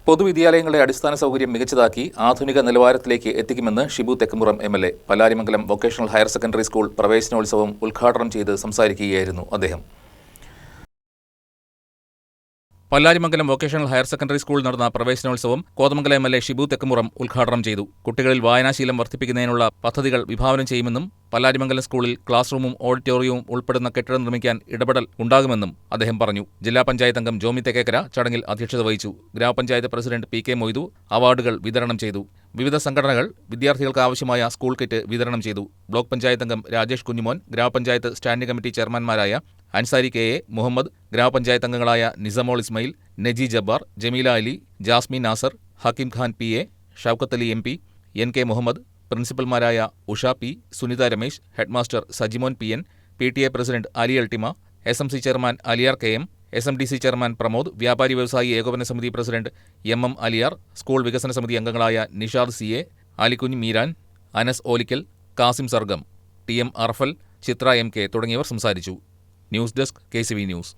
പൊതുവിദ്യാലയങ്ങളുടെ അടിസ്ഥാന സൗകര്യം മികച്ചതാക്കി ആധുനിക നിലവാരത്തിലേക്ക് എത്തിക്കുമെന്ന് Shibu Thekkumuram MLA. Pallarimangalam vocational higher secondary school പ്രവേശനോത്സവം ഉദ്ഘാടനം ചെയ്ത് സംസാരിക്കുകയായിരുന്നു അദ്ദേഹം. പല്ലാരിമംഗലം വൊക്കേഷണൽ ഹയർ സെക്കൻഡറി സ്കൂളിൽ നടന്ന പ്രവേശനോത്സവം കോതമംഗലം എം.എൽ.എ. ഷിബു തെക്കുമുറം ഉദ്ഘാടനം ചെയ്തു. കുട്ടികളിൽ വായനാശീലം വർദ്ധിപ്പിക്കുന്നതിനുള്ള പദ്ധതികൾ വിഭാവനം ചെയ്യുമെന്നും പല്ലാരിമംഗലം സ്കൂളിൽ ക്ലാസ് റൂമും ഓഡിറ്റോറിയവും ഉൾപ്പെടുന്ന കെട്ടിടം നിർമ്മിക്കാൻ ഇടപെടൽ ഉണ്ടാകുമെന്നും അദ്ദേഹം പറഞ്ഞു. ജില്ലാ പഞ്ചായത്ത് അംഗം ജോമി തെക്കേക്കര ചടങ്ങിൽ അധ്യക്ഷത വഹിച്ചു. ഗ്രാമപഞ്ചായത്ത് പ്രസിഡന്റ് പി.കെ. മൊയ്തു അവാർഡുകൾ വിതരണം ചെയ്തു. വിവിധ സംഘടനകൾ വിദ്യാർത്ഥികൾക്ക് ആവശ്യമായ സ്കൂൾ കിറ്റ് വിതരണം ചെയ്തു. ബ്ലോക്ക് പഞ്ചായത്ത് അംഗം രാജേഷ് കുഞ്ഞുമോൻ, ഗ്രാമപഞ്ചായത്ത് സ്റ്റാൻഡിംഗ് കമ്മിറ്റി ചെയർമാൻമാരായ അൻസാരി കെ.എ. മുഹമ്മദ്, ഗ്രാമപഞ്ചായത്ത് അംഗങ്ങളായ Nisamol Ismail, Naji Jabbar, Jameela Ali, Jasmine Nasar, Hakeem Khan P A., Shoukath Ali M P., N K. Muhammad, പ്രിൻസിപ്പൽമാരായ Usha P., Sunitha Ramesh, headmaster Sajimon P N., PTA. President Ali Ultima, SMC. Chairman Aliyar K M., SMDC. Chairman Pramod, വ്യാപാരി വ്യവസായി ഏകോപന സമിതി പ്രസിഡന്റ് എം.എം. അലിയാർ, സ്കൂൾ വികസന സമിതി അംഗങ്ങളായ നിഷാദ് സി.എ., അലിക്കുഞ്ഞ് മീരാൻ, അനസ് ഓലിക്കൽ, കാസിം സർഗം, ടി.എം. അർഫൽ, ചിത്ര എം.കെ. തുടങ്ങിയവർ സംസാരിച്ചു. News desk KCV news.